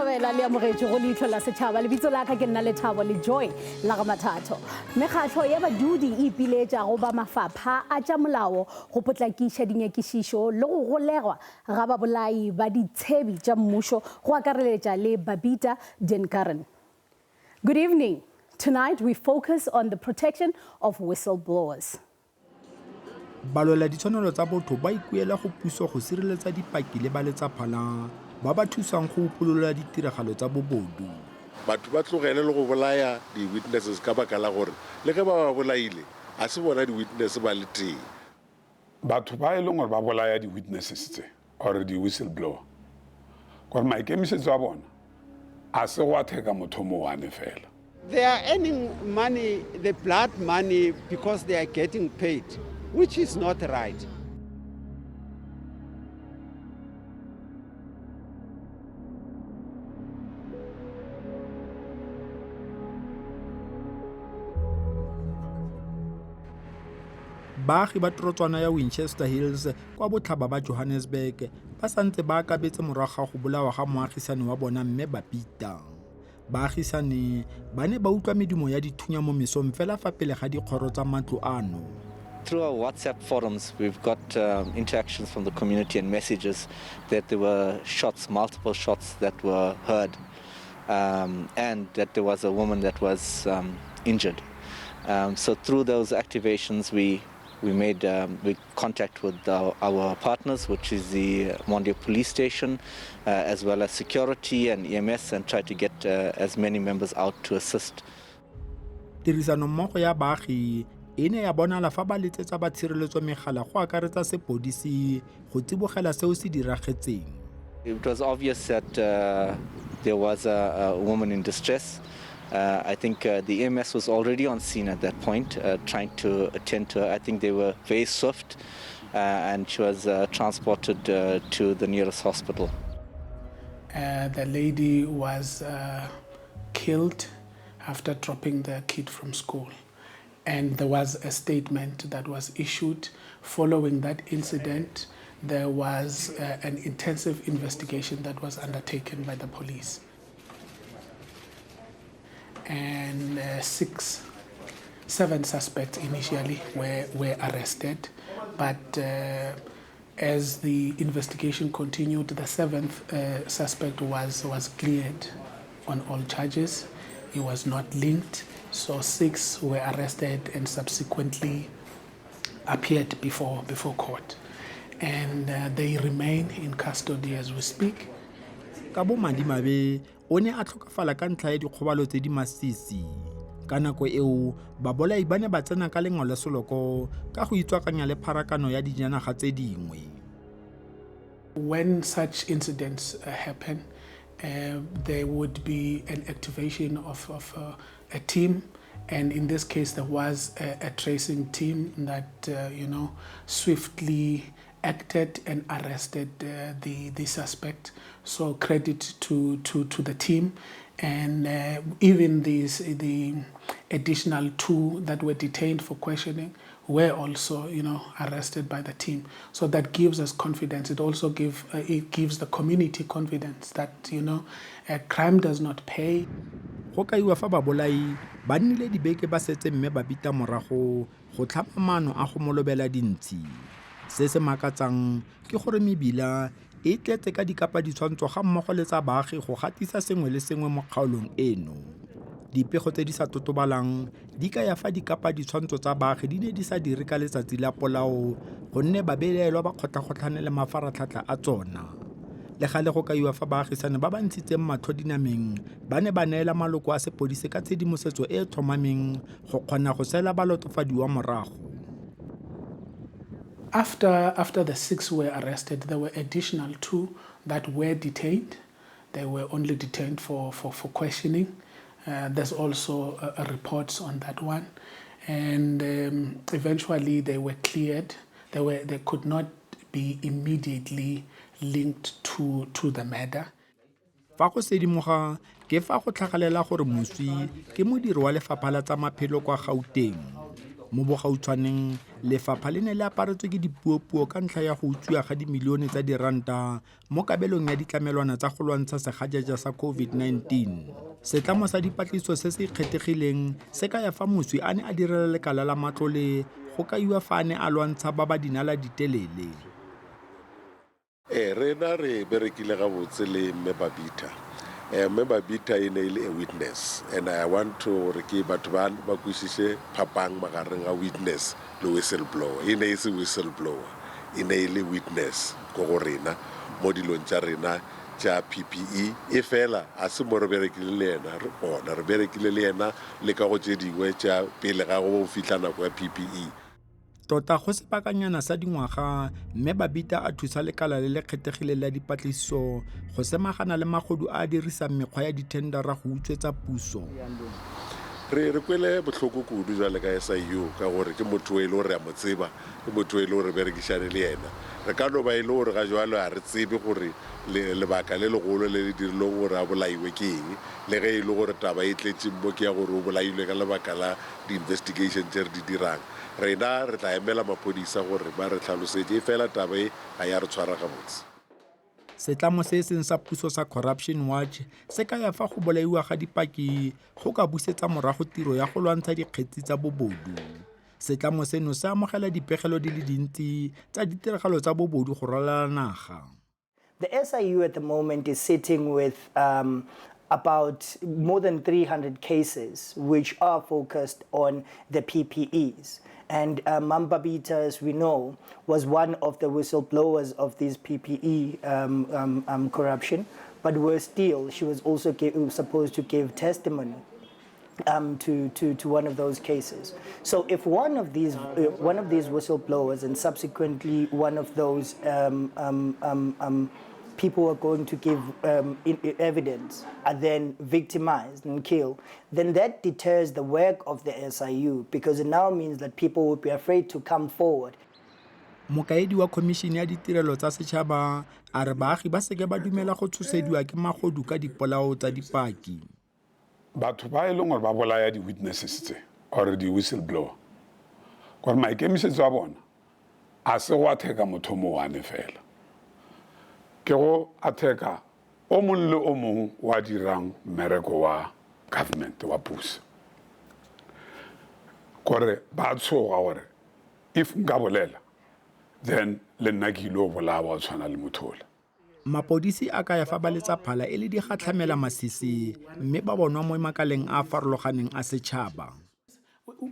Gabela le amogetše go Leihlo la Sechaba lebitso la ka ke nna Lethabo le Joy la ga Mathatho. Mekgatlo ya badudi e ipiletša go ba mafapha a tša molao go potlakiša dinyakišišo le go golegwa ga babolai ba ditshebi tša mmušo go akareletša le Babita Deokaran. Good evening. Tonight we focus on the protection of whistleblowers. Balola ditshwanelo tsa botho ba ikuela go puso go sireletsa dipaki le ba letsaphala ba ba thusang go upolola ditiragalo tsa bobodu. Batho ba tlogele le go bolaya di-witnesses ka baka la gore le ge ba bolaile a se bona di-witness ba le teng. Batho ba e leng gore ba bolaya di-witnesses tse or di-whistleblower gore maikemišetšo a bona a se go atheka motho mo wane fela. They are earning money, the blood money, because they are getting paid, which is not right. Baagi ba torotswana ya Winchester Hills kwa botlhaba ba Johannesburg ba santse ba akabetse moraga go bolawa ga moagisane wa bona mme Babita. Baagisane ba ne ba utlwa medumo ya dithunya mo mesong fela fa pele ga dikgoro tsa matlo ano. Through our WhatsApp forums, we've got interactions from the community and messages that there were shots, multiple shots that were heard, and that there was a woman that was injured. So through those activations, we made contact with our partners, which is the Mondio Police Station, as well as security and EMS, and tried to get as many members out to assist. Tirisano mmogo ya baagi e ne ya bonala fa ba letsetsa ba tshireletso megala go akaretsa sepodisi go tsibogela seo se diragetseng. It was obvious that there was a woman in distress. I think the EMS was already on scene at that point, trying to attend to her. I think they were very swift, and she was transported to the nearest hospital. The lady was killed after dropping the kid from school. And there was a statement that was issued following that incident. There was an intensive investigation that was undertaken by the police. And seven suspects initially were arrested, but as the investigation continued, the seventh suspect was cleared on all charges. He was not linked, so 6 were arrested and subsequently appeared before court, and they remain in custody as we speak. Kabo Madimabe o ne a tlhokafala ka ntlha ya dikgobalo tse di masisi. Ka nako eo babolai ba ne ba tsena ka lengwa le soloko ka go itswakanya le pharakano ya dijanaga tse dingwe. When such incidents happen, there would be an activation of a team, and in this case there was a tracing team that swiftly acted and arrested the suspect. So credit to the team, and even the additional 2 that were detained for questioning were also arrested by the team. So that gives us confidence. It also gives the community confidence that crime does not pay. Go kaiwa fa babolai ba nnile dibeke ba setse mme Babita morago go tlhama maano a go molobela dintsi. Se se makatsang ke gore mebila e tletse ka dikapa ditshwantsho ga mmogo le tsa baagi go gatisa sengwe le sengwe mo kgaolong eno. Dipego tse di sa totobalang di ka ya fa dikapa ditshwantsho tsa baagi di ne di sa dire ka letsatsi la polao gonne babelaelwa ba kgotla-kgotlhane le mafaratlhatlha a tsona. Le gale go kaiwa fa baagisane ba ba ntshitseng matlho dinameng ba ne ba neela maloko a sepodisi ka tshedimosetso e tlhomameng go kgona go sela balotofadiwa morago. After the 6 were arrested, there were additional 2 that were detained. They were only detained for questioning. There's also reports on that one. And eventually they were cleared. They could not be immediately linked to the murder. Fa go sedimoga ke fa go tlhagalela gore moswi ke modiri wa lefapha la tsa maphelo kwa Gauteng. mo bogautshwaneng lefapha le ne le aparetswe ke dipuopuo ka ntlha ya go utswiwa ga dimilione tsa diranta mo kabelong ya ditlamelwana tsa go lwantsha segajaja sa COVID-19. Setlamo sa dipatlisiso se se kgethegileng se ka ya fa moswi a ne a direla lekala la matlole go kaiwa fa a ne a lwantsha ba ba dinala ditelele. Rena re berekile gabotse le mme Babita. Mme Babita e ne le a witness, and I want to re ke batho ba kwisise phapang magareng a witness le whistleblower. E ne se whistleblower, e ne le witness go go rena mo dilong tsa rena tsa PPE. E fela a se mo re berekile le ena re berekile le ena le ka go tse dingwe tsa pele ga go fitla nako ya PPE. Tota go sepakanyana sa dingwaga mme Babita a thusa lekala le le kgethegile la dipatlisiso go semagana le magodu a dirisang mekgwa ya dithendara go utswetsa puso. Re kwele botlhoko kudu jwale ka SIU ka gore ke motho e le gore a mo tseba, ke motho e le gore berekisane le ena. Re ka no ba e le gore ga jwalo a re tsebe gore lebaka le legolo le le dirileng gore a bolaiwe ke eng, le ge e le gore taba e tletse mo ke ya gore o bolailwe ka lebaka la di-investigation tse re di dirang. Rena re tla emela maphodisa gore ba re tlhalosetse e fela taba e ga ya re tshwara gabotse. Setlamo se seng sa puso sa Corruption Watch se ka ya fa go bolaiwa ga dipaki go ka busetsa morago tiro ya go lwantsha dikgetsi tsa bobodu. Setlamo seno se amogela dipegelo di le dintsi tsa ditiragalo tsa bobodu go ralala naga. The SIU at the moment is sitting with about more than 300 cases which are focused on the PPEs. And Babita, as we know, was one of the whistleblowers of these PPE corruption, but worse still, she was also supposed to give testimony to one of those cases. So if one of these whistleblowers and subsequently one of those people are going to give evidence are then victimized and killed, then that deters the work of the SIU because it now means that people will be afraid to come forward. Mokaedi wa Komishene ya Ditirelo tsa Sechaba a re baagi ba seke ba dumela go tshosediwa ke magodu ka dipolao tsa dipaki. Batho ba e leng gore ba bolaya di-witnesses tse or di-whistleblower gore maikemisetso a bona a se go atheka motho mo wane fela ke go atheka o mong le o mong wa dirang mmereko wa government wa puso gore ba tshoga gore if nka bolela then le nna ke ile o bolawa o tshwana le motho ole. Mapodisi a ka ya fa ba letsa phala e le di gatlhamela masisi mme ba bonwa mo makaleng a farologaneng a setšhaba.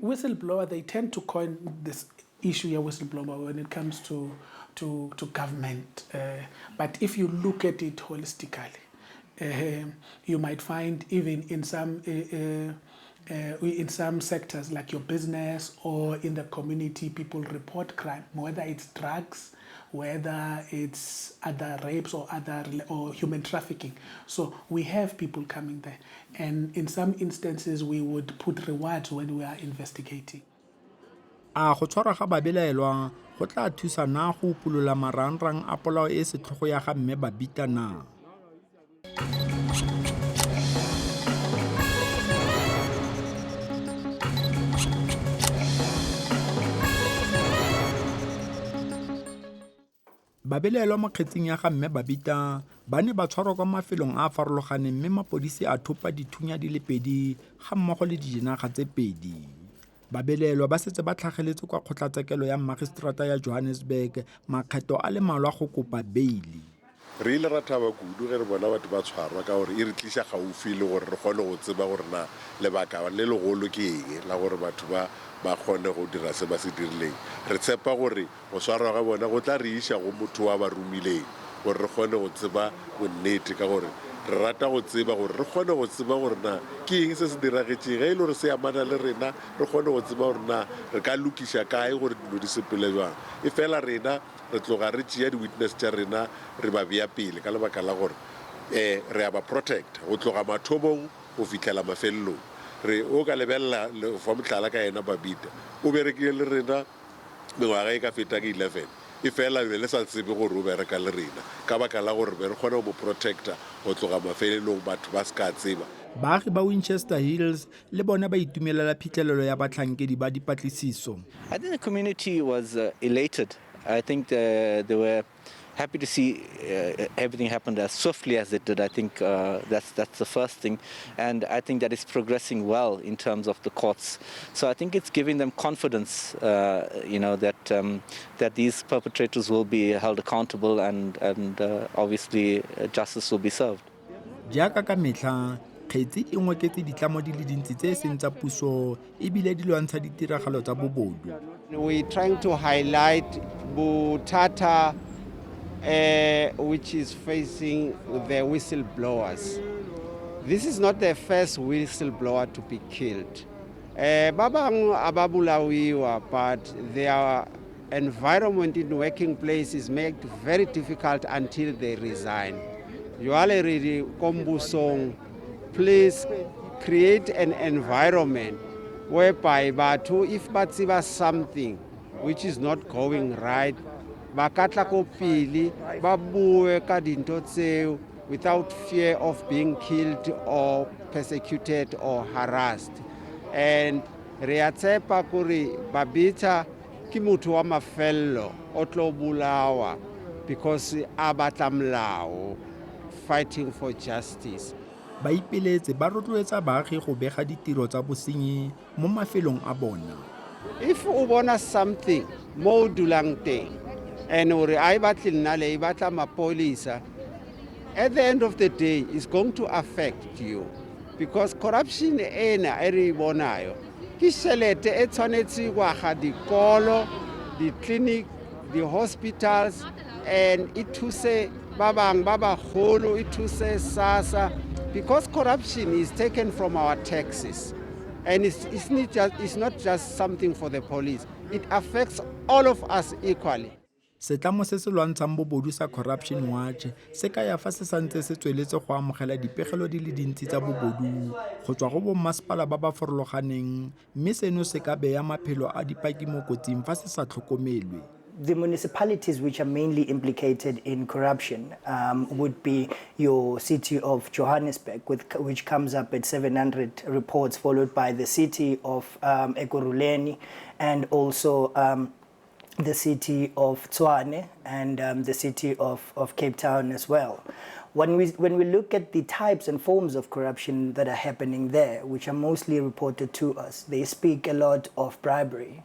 Whistleblower, they tend to coin this issue of whistleblower when it comes to government. But if you look at it holistically, you might find even in some sectors like your business or in the community, people report crime, whether it's drugs, whether it's other rapes or human trafficking. So we have people coming there. And in some instances, we would put rewards when we are investigating. A go tshwara ga babelaelwa go tla thusa na go pulola marangrang a polao e setlhogo ya ga mme Babita na? Babelaelwa mo kgetseng ya ga mme Babita ba ne ba tshwarwa kwa mafelong a farologaneng mme mapodisi a thopa dithunya di le pedi ga mmogo le dijinaga tse pedi. Babelaelwa ba setse ba tlhageletse kwa kgotlatshekelo ya magistrata ya Johannesburg makgetho a le malwa go kopa beili. Re ile ra thaba kudu ge re bona batho ba tshwarwa ka gore e re tlisha gaufi le gore re kgone go tseba gore na lebaka le legolo ke eng la gore batho ba kgone go dira se ba se dirileng. Re tshepa gore go tshwarwa ga bona go tla re isha go motho wa ba rumileng gore re kgone go tseba bonnete ka gore re rata go tseba gore re kgone go tseba gore na ke eng se se diragetseng ge e le gore se amana le rena re kgone go tseba gore na re ka lokiša kae gore dilo di sepele jwang. E fela rena re tloga re tšea di-witness tša rena re ba beya pele ka lebaka la gore re a ba protect go tloga mathomong go fitlhela mafelelong. Re o ka lebelela fa motlhala ka yena Babita o berekile le rena mengwaga e ka feta ke 11 e fela be le sa tsebe gore o bereka le rena ka baka la gore be re kgone go protecta go tloga mafelelong batho ba se ka tseba. Baagi ba Winchester Hills le bona ba itumelela phitlhelelo ya batlhankedi ba dipatlisiso. I think the community was elated. I think they were happy to see everything happened as swiftly as it did. I think that's the first thing, and I think that it's progressing well in terms of the courts. So I think it's giving them confidence, that these perpetrators will be held accountable and obviously justice will be served. Jaaka ka metlha kgetsi e ngoketse ditlamo di le dintsi tse seng tsa puso ebile di lwantsha ditiragalo tsa bobodu. We're trying to highlight Butata, which is facing the whistleblowers. This is not the first whistleblower to be killed. Babang ababulawiwa, but their environment in working places make it very difficult until they resign. You already kombusong, please create an environment whereby batu, if batsiba something which is not going right, bakatla ko pili babuwe ka dinto tseo without fear of being killed or persecuted or harassed. And re a tshepa kore Babita ke motho wa mafello o tlo bulawa because a batla molao, fighting for justice. Ba ipeletse ba rotloetsa baagi go bega ditiro tsa bosenyi mo mafelong a bona. If o bona something mo dulang teng and ore ai batle nna le batla mapolisa, at the end of the day it's going to affect you, because corruption ena e re bonayo ke tšhelete e tshwanetse go aga dikolo, di-clinic, di-hospitals, and it thuse ba bang ba bagolo, it thuse SASSA, because corruption is taken from our taxes. And it's not just something for the police. It affects all of us equally. Setlamo se se lwantshang bobodu sa Corruption Watch se ka ya fa se santse se tsweletse go amogela dipegelo di le dintsi tsa bobodu go tswa go bommasepala ba ba farologaneng, mme seno se ka beya maphelo a dipaki mo kotsing fa se sa tlhokomelwe. The municipalities which are mainly implicated in corruption would be your city of Johannesburg, which comes up at 700 reports, followed by the city of Ekurhuleni, and also the city of Tshwane, and the city of Cape Town as well. When we look at the types and forms of corruption that are happening there, which are mostly reported to us, they speak a lot of bribery,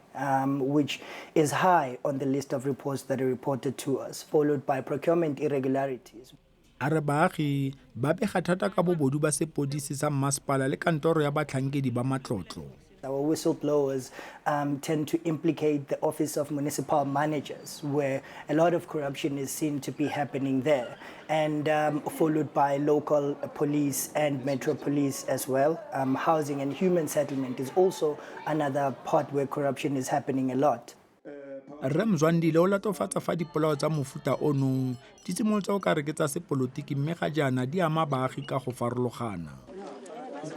which is high on the list of reports that are reported to us, followed by procurement irregularities. Are baagi ba bega thata ka bobodu ba sepodisi sa mmasepala le kantoro ya batlhankedi ba matlotlo. Our whistleblowers tend to implicate the Office of Municipal Managers, where a lot of corruption is seen to be happening there, and followed by local police and metro police as well. Housing and human settlement is also another part where corruption is happening a lot. Remzwandile o latofatsa fa dipolao tsa mofuta ono di simolotse go ka re ke tsa sepolotiki mme ga jaana di ama baagi ka go farologana.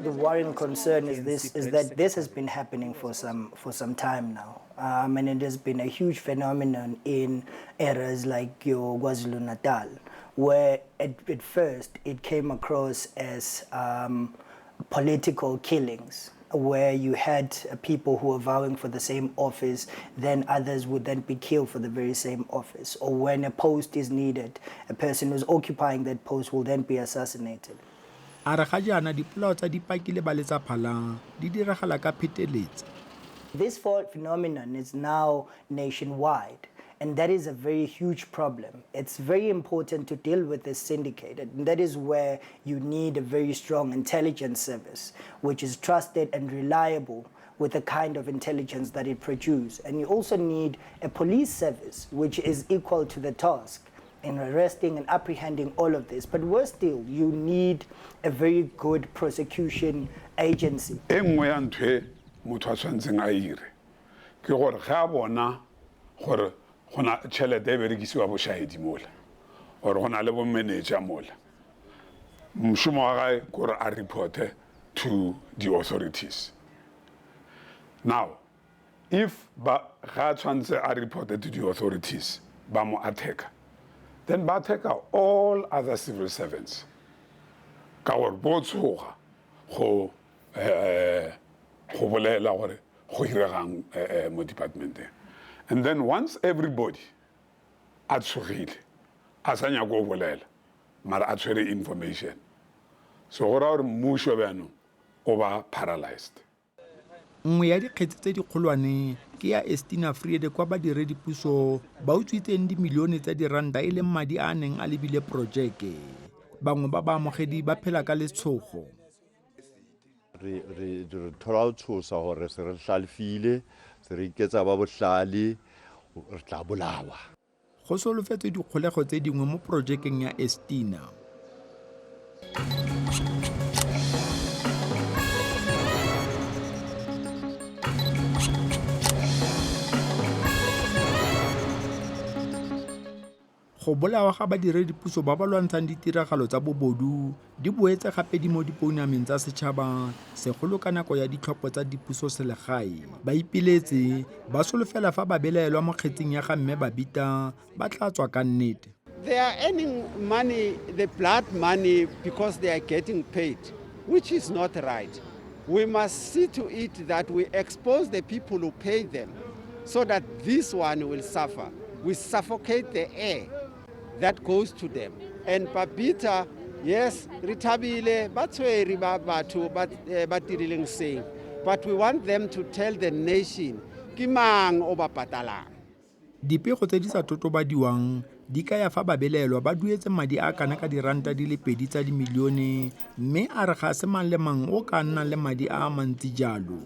The worrying concern is that this has been happening for some time now, and it has been a huge phenomenon in areas like your KwaZulu-Natal, where at first it came across as political killings, where you had people who were vowing for the same office, then others would then be killed for the very same office, or when a post is needed, a person who's occupying that post will then be assassinated. Are ga jaana dipolao tsa dipaki le baletsa phala di diragala ka pheteletsa. This phenomenon is now nationwide, and that is a very huge problem. It's very important to deal with this syndicate, and that is where you need a very strong intelligence service, which is trusted and reliable with the kind of intelligence that it produces. And you also need a police service, which is equal to the task in arresting and apprehending all of this. But worse still, you need a very good prosecution agency. Engwe ya ntwe motho a tshwantseng a ire ke gore ga bona gore gona tšhelete e berekisiwa bošahedi mola or gona le bo manager mola, mšomo wa gae gore a reporte to the authorities. Now, if ga tshwantse a reported to the authorities, ba mo attacker, then ba attacker all other civil servants ka gore bo tshoga go bolela gore go hiregang mo departmenteng. And then once everybody a tshogile a sa nyaka go bolela mara a tshwere information, so go ra gore mmušo bjanong o ba paralyzed. nngwe ya dikgetse tse dikgolwane ke ya Estina Friede kwa badiredipuso ba utswitseng dimilione tsa diranta e leng madi a neng a lebile projeke. Bangwe ba baamogedi ba phela ka letshogo. Re thola ho tshosa hore se re hlalefile, se re iketsa ba bohlale, re tla bolawa. Go solofetswe dikgolego tse dingwe mo projekeng ya Estina. Go bolawa ga badiredipuso ba ba lwantshang ditiragalo tsa bobodu di boetse gape di mo dipounameng tsa setšhaba segolo ka nako ya ditlhopho tsa dipuso selegae. Ba ipiletse ba solofela fa ba belaelwa mo kgetseng ya ga mme Babita ba tla tswa ka nnete. They are earning money, the blood money, because they are getting paid, which is not right. We must see to it that we expose the people who pay them so that this one will suffer. We suffocate the air that goes to them. And Babita, yes, ritabile batsweri ba batho ba tirileng seng, but we want them to tell the nation ke mang o ba patalang. Dipego tse di sa totobadiwang di kaya fa ba belaelwa ba duetse madi a kana ka diranta di le 2 tsa dimilione, mme a re ga se mang le mang o ka nna le madi a mantsi jalo.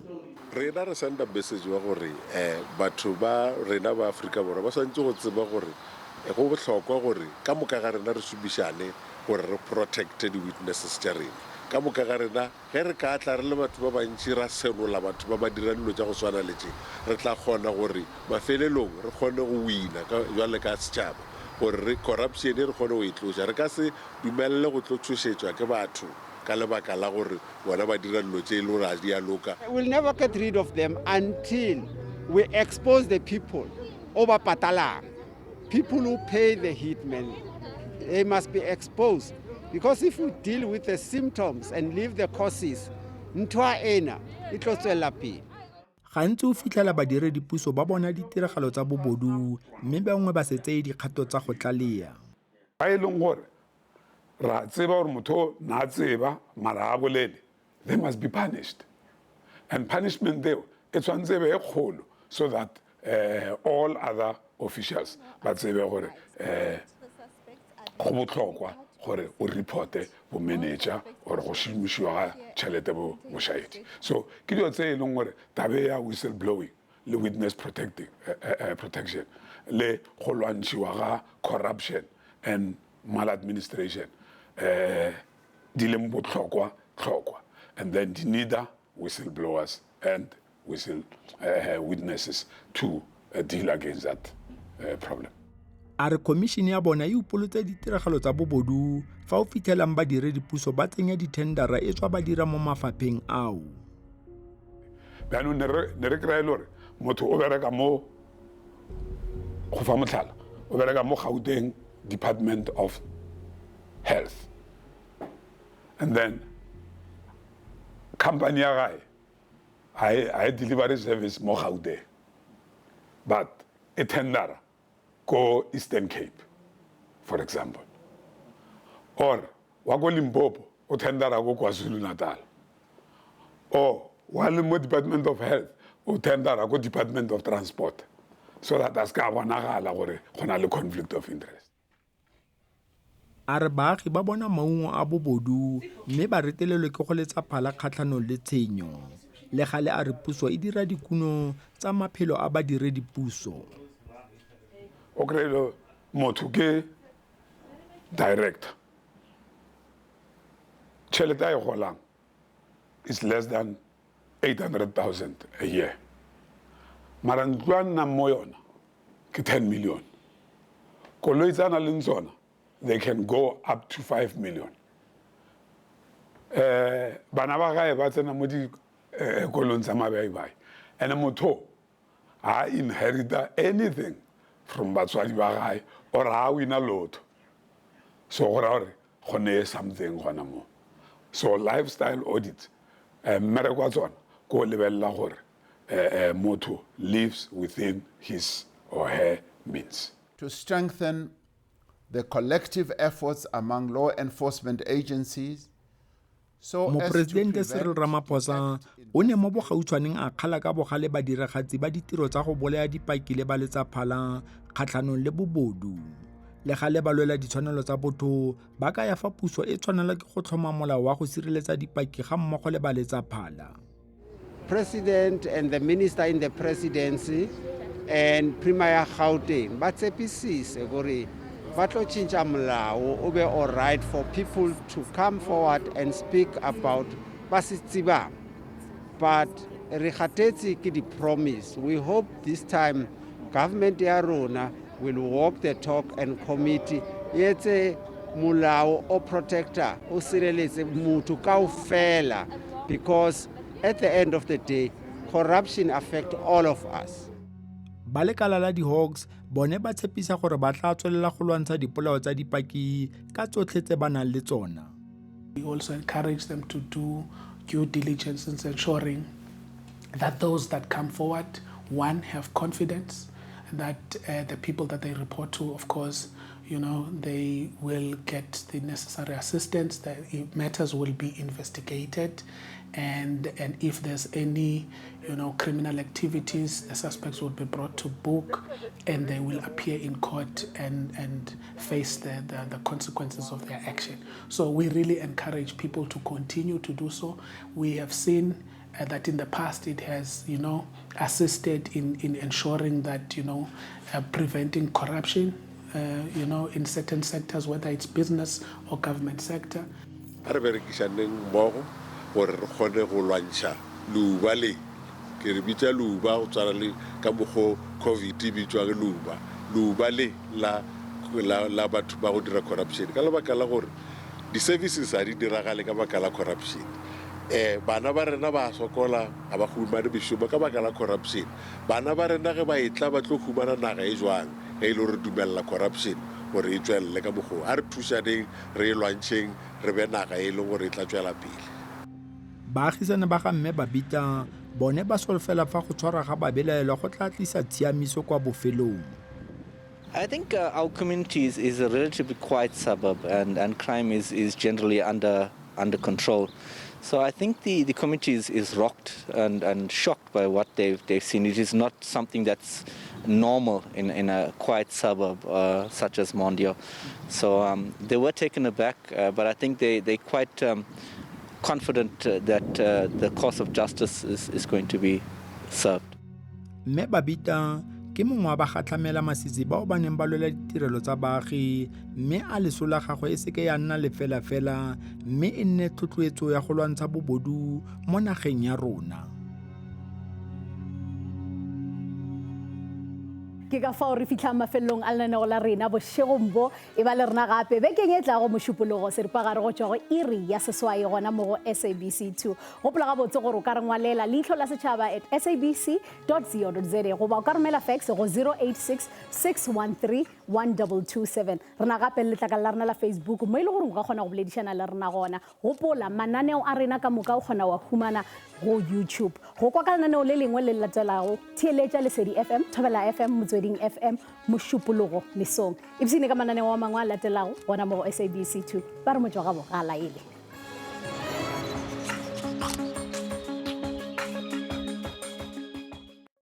Rena re senda message wa gore batho ba rena ba Afrika Borwa ba santse go tseba gore go botlhokwa gore ka moka ga rena re subishane gore re protect the witnesses tša rena. Ka moka ga rena ge re ka tla re le batho ba bantši ra senola batho ba ba dira dilo tša go swana le tše, re tla kgona gore mafelelong re kgone go wina jwale ka setšhaba gore corruption re kgone go itloša. Re ka se dumelele go tlo tšhošetšwa ke batho ka lebaka la gore bona ba dira dilo tše e le gore a di a loka. We'll never get rid of them until we expose the people over patalang. People who pay the hitmen, they must be exposed. Because if we deal with the symptoms and leave the causes, ntwa ena e tlo tswela pele. Gantsi o fitlhela badiredipuso ba bona ditiragalo tsa bobodu mme bangwe ba setse dikgato tsa go tlalea. Ba e leng gore ra tseba gore motho na tseba mara a bolele, they must be punished. And punishment there e tshwanetse be e kgolo so that all other officials ba tsebe gore go botlhokwa gore o reporte bo manager or go šomišiwa ga tšhelete bo mošaedi. So ke dilo tse e leng gore tabe ya whistleblowing le witness protection le go lwantšhiwa ga corruption and maladministration di leng botlhokwa. And then di neither whistleblowers and witnesses to deal against that problem. A re komishene ya bona e upolotse ditiragalo tsa bobodu fa o fitlhelang badiredipuso ba tsenya dithendara e tswa ba dira mo mafapheng ao. Bjanong ne re kry-e le gore motho o bereka mo go fa motlhala o bereka mo Gauteng Department of Health, and then company ya gae I delivery service mo Gauteng, but e tendera go Eastern Cape, for example, or wa go Limpopo o tendera go KwaZulu Natal, or while mo Department of Health o tendera go Department of Transport, so that a ska bonagala gore go na le conflict of interest. A re baagi ba bona maungo a bobodu mme ba retelelwe ke go letsa phala kgatlhanong le tshenyo. Le gale a re puso e dira dikuno tsa maphelo a badiredipuso. O kry-ile motho ke director, tšhelete a e golang is less than 800,000 a year, mara ntlo a nnang mo yona ke 10 million. Koloi tsa na leng tsona they can go up to 5 million. Bana ba gae ba tsena mo dikolong tsa mabaibai, and motho ha inherita anything from batswadi ba gae or ha wina lotho so gore gone something gona mo so lifestyle audit mmere kwa tsona go lebella gore motho lives within his or her means. To strengthen the collective efforts among law enforcement agencies. So Mopresidente Cyril Ramaphosa o ne mo bogautshwaneng a kgala ka bogale badiragatsi ba ditiro tsa go bolaya dipaki le ba letsaphala kgatlhanong le bobodu. Le gale ba lwela ditshwanelo tsa botho ba ka ya fa puso e tshwanela ke go tlhoma molao wa go sireletsa dipaki ga mmogo le ba letsaphala. President and the minister in the presidency and Premier Gauteng ba tsepisise gore ba tlo tšhintša molao o be all right for people to come forward and speak about ba se tsebang. But re gatetse ke di promise. We hope this time government ya rona will walk the talk and committee yetse molao o protector o sireletse motho kaofela because at the end of the day corruption affects all of us. Ba lekala la di-Hawks bone ba tshepisa gore ba tla tswelela go lwantsha dipolao tsa dipaki ka tsotlhe tse ba nang le tsona. We also encourage them to do due diligence in ensuring that those that come forward, one, have confidence that the people that they report to, of course, they will get the necessary assistance, that matters will be investigated, and if there's any criminal activities, the suspects will be brought to book and they will appear in court and face the consequences of their action. So we really encourage people to continue to do so. We have seen that in the past it has assisted in ensuring that preventing corruption in certain sectors, whether it's business or government sector. Re berekishaneng mmogo gore re kgone go lwantsha luba le ke re bitsa luba go tsara le ka mogo COVID bitswang luba le la batho ba go dira corruption ka lebaka la gore di services a di diragale ka baka la corruption. Bana ba rena ba sokola a ba humane bishoba ka baka la corruption. Bana ba rena ge ba etla ba tlo humana naga e jwang e le re dumella corruption gore e tswelle ka mogo a re thusaneng re lwantsheng re be naga e le gore e tla tswela pele. Baagisane ba ga mme Babita bone ba solfela fa go tshwara ga babelaelwa go tla tlisa tshiamiso kwa bofelong. I think our community is a relatively quiet suburb and crime is generally under control. So I think the community is rocked and shocked by what they've seen. It is not something that's normal in a quiet suburb such as Mondio. So they were taken aback, but I think they're quite confident that the course of justice is going to be served. Mme Babita ke mongwe wa bagatlamela masisi bao ba neng ba lwela ditirelo tsa baagi mme a lesola gagwe e seke ya nna lefela-fela mme e nne tlhotlhoetso ya go lwantsha bobodu mo nageng ya rona. Ke ka fao re fitlha mafelong a lenaneo la rena bošegong bo e ba le rena gape bekeng e tlago mošupologo seripagare go tšwa go iri ya seswai gona mo go SABC 2 gopola gabotse gore o ka re ngwalela Leihlo la Sechaba at sabc.co.za goba o ka romela fax go 086 613 1227 rena gape le letlakala la rena la Facebook mo e le gore o ka kgona go boledišana le rena gona gopola mananeo a rena ka moka o kgona wa humana go YouTube go kwa ka lenaneo le lengwe le latelago theeletša Lesedi FM Thobela FM Motsweding FM mošupologo mesong e bsene ka mananeo wa mangwe a latelago gona mo go SABC 2 ba re motswa gabo ga laele.